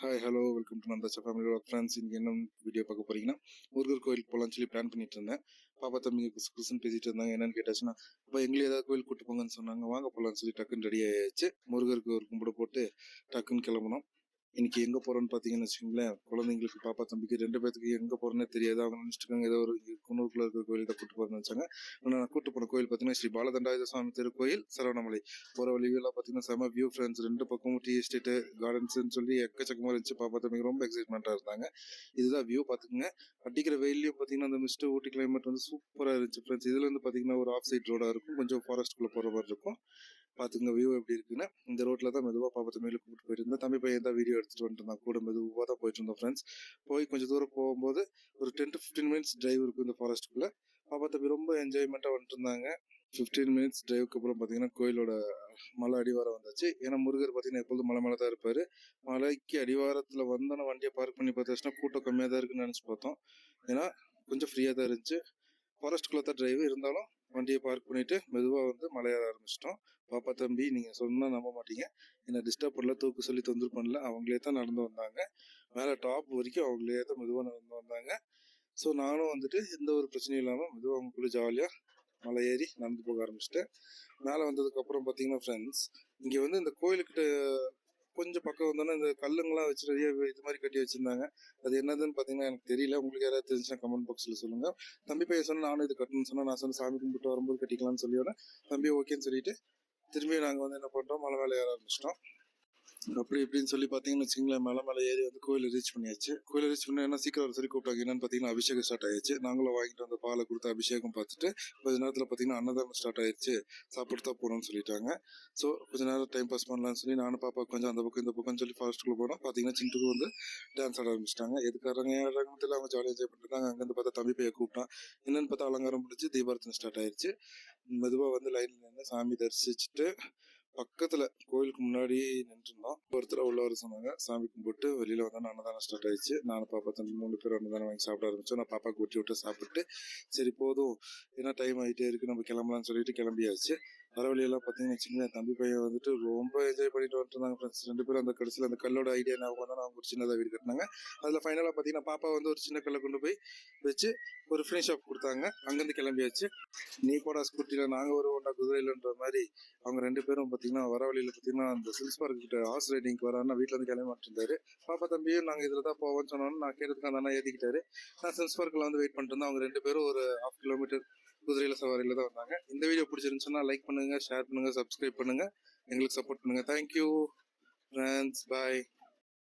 Hi hello welcome to நந்தாச்சா ஃபேமிலியோட friends. இன்றைக்கி என்ன வீடியோ பார்க்க போகிறீங்கன்னா, முருகர் கோயிலுக்கு போகலான்னு சொல்லி பிளான் பண்ணிட்டு இருந்தேன். பாப்பா தம்பிங்க குசு குசுன்னு பேசிட்டு இருந்தாங்க. என்னன்னு கேட்டாச்சுன்னா, அப்போ எங்களையும் ஏதாவது கோயில் கூட்டு போங்கன்னு சொன்னாங்க. வாங்க போகலான்னு சொல்லி டக்குன்னு ரெடி ஆயிடுச்சு. முருகருக்கு ஒரு கும்பிட போட்டு டக்குன்னு கிளம்புனோம். இன்னைக்கு எங்கே போகிறோன்னு பார்த்தீங்கன்னு வச்சுக்கோங்களேன், குழந்தைங்களுக்கு பாப்பா தம்பிக்கு 2 பேத்துக்கு எங்கே போகிறோன்னே தெரியாது. அவங்க நினச்சிட்டுருக்காங்க ஏதோ ஒரு குன்னூருக்குள்ள இருக்கிற கோயில் தான் கூட்டு போகிறேன்னு வச்சாங்க. ஆனால் நான் கூட்டு போன கோயில் பார்த்தீங்கன்னா ஸ்ரீ பாலதண்டாயுத சுவாமி திருக்கோயில் சரவணமலை. போகிற வழியெல்லாம் பார்த்தீங்கன்னா செம வியூ ஃப்ரெண்ட்ஸ். 2 பக்கமும் டீ எஸ்டேட்டு கார்டன்ஸ்ன்னு சொல்லி எக்கச்சக்கமாக இருந்துச்சு. பாப்பா தம்பிக்கு ரொம்ப எக்ஸைட்மெண்ட்டாக இருந்தாங்க. இதுதான் வியூ பார்த்துக்குங்க. அடிக்கிற வெயிலையும் பார்த்தீங்கன்னா அந்த மிஸ்ட்டு ஊட்டி கிளைமேட் வந்து சூப்பராக இருந்துச்சு ஃப்ரெண்ட்ஸ். இதுலேருந்து பார்த்தீங்கன்னா ஒரு ஆஃப் சைட் ரோடாக இருக்கும், கொஞ்சம் ஃபாரஸ்ட்டுக்குள்ளே போகிற மாதிரி இருக்கும். பார்த்துங்க வியூ எப்படி இருக்குன்னு. இந்த ரோட்டில் தான் மெதுவாக பாப்பா தம்பியில் கூப்பிட்டு போயிட்டு இருந்தேன். தம்பி பையன் தான் வீடியோ எடுத்துகிட்டு வந்துட்டு இருந்தான். கூட மெதுவாக தான் போயிட்டு இருந்தோம் ஃப்ரெண்ட்ஸ். போய் கொஞ்சம் தூரம் போகும்போது ஒரு 10 to 15 மினிட்ஸ் டிரைவ் இருக்கும் இந்த ஃபாரஸ்ட்டுக்குள்ளே. பாப்பா தம்பி ரொம்ப என்ஜாய்மெண்ட்டாக வந்துட்டு இருந்தாங்க. 15 மினிட்ஸ் டிரைவுக்கு அப்புறம் பார்த்தீங்கன்னா கோயிலோட மலை அடிவாரம் வந்தாச்சு. ஏன்னா முருகர் பார்த்தீங்கன்னா எப்பொழுதும் மலை மேலே தான் இருப்பார். மலைக்கு அடிவாரத்தில் வந்தோன்னா வண்டியை பார்க் பண்ணி பார்த்தாச்சுன்னா கூட்டம் கம்மியாக தான் இருக்குன்னு நினச்சி பார்த்தோம். ஏன்னா கொஞ்சம் ஃப்ரீயாக தான் இருந்துச்சு. ஃபாரஸ்ட்குள்ளே தான் டிரைவ் இருந்தாலும் வண்டியை பார்க் பண்ணிவிட்டு மெதுவாக வந்து மலையேற ஆரம்பிச்சிட்டோம். பாப்பா தம்பி நீங்கள் சொன்னால் நம்ப மாட்டீங்க, என்னை டிஸ்டர்ப் பண்ணல, தூக்கு சொல்லி தொந்தரவு பண்ணல. அவங்களே தான் நடந்து வந்தாங்க. மேலே டாப் வரைக்கும் அவங்களே தான் மெதுவாக நடந்து வந்தாங்க. ஸோ நானும் வந்துட்டு எந்த ஒரு பிரச்சனையும் இல்லாமல் மெதுவாக அவங்க கூட ஜாலியாக மலை ஏறி நடந்து போக ஆரம்பிச்சிட்டேன். மேலே வந்ததுக்கப்புறம் பார்த்தீங்கன்னா ஃப்ரெண்ட்ஸ், இங்கே வந்து இந்த கோயிலுக்கிட்ட கொஞ்சம் பக்கம் வந்தோன்னா இந்த கல்லுங்கெல்லாம் வச்சு நிறைய இது மாதிரி கட்டி வச்சுருந்தாங்க. அது என்னதுன்னு பார்த்தீங்கன்னா எனக்கு தெரியல. உங்களுக்கு யாராவது தெரிஞ்சுன்னா கமெண்ட் பாக்ஸில் சொல்லுங்கள். தம்பி பையன் சொன்னால் நானும் இது கட்டணும்னு சொன்னால், நான் சொன்ன சாமி கும்பிட்டு வரும்போது கட்டிக்கலாம்னு சொல்லியோட தம்பி ஓகேன்னு சொல்லிட்டு திரும்பி நாங்கள் வந்து என்ன பண்ணுறோம், மலை மேலே ஏற ஆரம்பிச்சிட்டோம். அப்படி இப்படின்னு சொல்லி பார்த்தீங்கன்னு வச்சுங்களேன், மலை ஏறி வந்து கோயிலை ரீச் பண்ணியாச்சு. கோயிலை ரீச் பண்ணி என்ன சீக்கிரம் சரி கூப்பிட்டாங்க. என்னன்னு பார்த்தீங்கன்னா அபிஷேகம் ஸ்டார்ட் ஆயிடுச்சு. நாங்களும் வாங்கிட்டு வந்து பாலை கொடுத்து அபிஷேகம் பார்த்துட்டு கொஞ்ச நேரத்தில் பார்த்தீங்கன்னா அன்னதானம் ஸ்டார்ட் ஆயிடுச்சு. சாப்பிட்டு தான் போகணும்னு சொல்லிட்டாங்க. ஸோ கொஞ்ச நேரம் டைம் பாஸ் பண்ணலாம்னு சொல்லி நானும் பாப்பா கொஞ்சம் அந்த பக்கம் இந்த பக்கம் சொல்லி ஃபாரஸ்ட்டுக்குள்ளே போனோம். பார்த்தீங்கன்னா சிண்டுக்கு வந்து டான்ஸ் ஆட ஆரம்பிச்சிட்டாங்க. எதுக்காரங்க ஏறாங்கன்னு தெரியல, அவங்க ஜாலியாக என்ஜாய் பண்ணிருந்தாங்க. அங்கேருந்து பார்த்தா தம்பி பையன் கூப்பிட்டான். என்னன்னு பார்த்தா அலங்காரம் முடிச்சு தீபாரத்தனை ஸ்டார்ட் ஆயிடுச்சு. மெதுவாக வந்து லைனில் நின்று சாமி தரிசிச்சுட்டு பக்கத்துல கோயிலுக்கு முன்னாடி நின்றுருந்தோம். ஒருத்தர் உள்ள வர சொன்னாங்க. சாமி கும்பிட்டு வெளியில வந்தோம். அன்னதானம் ஸ்டார்ட் ஆயிடுச்சு. நானும் பாப்பா தம்பி 3 பேரும் அன்னதானம் வாங்கி சாப்பிட ஆரம்பிச்சோம். நான் பாப்பாக்கு ஊட்டி விட்டு சாப்பிட்டு சரி போதும், ஏன்னா டைம் ஆகிட்டே இருக்கு, நம்ம கிளம்பலாம்னு சொல்லிட்டு கிளம்பியாச்சு. வர வழியெல்லாம் பார்த்தீங்கன்னு வச்சுக்கோங்க, தம்பி பையன் வந்துட்டு ரொம்ப என்ஜாய் பண்ணிட்டு வந்துட்டு இருந்தாங்க ஃப்ரெண்ட்ஸ். 2 பேரும் அந்த கடைசியில் அந்த கல்லோட ஐடியா ஞாபகம் தான் அவங்க ஒரு சின்னதாக வீடு கட்டினாங்க. அதில் ஃபைனலாக பார்த்தீங்கன்னா பாப்பா வந்து ஒரு சின்ன கல்லை கொண்டு போய் வச்சு ஒரு ஃபினிஷ் ஆஃப் கொடுத்தாங்க. அங்கேருந்து கிளம்பியாச்சு. நீ போடா ஸ்கூட்டியில் நாங்கள் ஒரு ஒன்றா குதிரையிலன்ற மாதிரி அவங்க 2 பேரும் பார்த்தீங்கன்னா வர வழியில் பார்த்தீங்கன்னா அந்த சில்ஸ் பார்க் கிட்ட ஹார்ஸ் ரைடிங்க்கு வராருன்னா வீட்டில் வந்து கிளம்பி மாட்டிருந்தாரு. பாப்பா தம்பியும் நாங்கள் இதில் தான் போவோம்னு சொன்னோன்னு நான் கேட்டதுக்கு அந்த அண்ணா ஏற்றிக்கிட்டாரு. நான் சில்ஸ் பார்க்கில் வந்து வெயிட் பண்ணிட்டு இருந்தேன். அவங்க 2 பேரும் ஒரு 1/2 கிலோமீட்டர் குதிரையில் சவாரியில் தான் வந்தாங்க. இந்த வீடியோ பிடிச்சிருந்துச்சுன்னா லைக் பண்ணுங்கள், ஷேர் பண்ணுங்கள், சப்ஸ்கிரைப் பண்ணுங்கள், எங்களுக்கு சப்போர்ட் பண்ணுங்கள். தேங்க்யூ ஃப்ரெண்ட்ஸ், பாய்.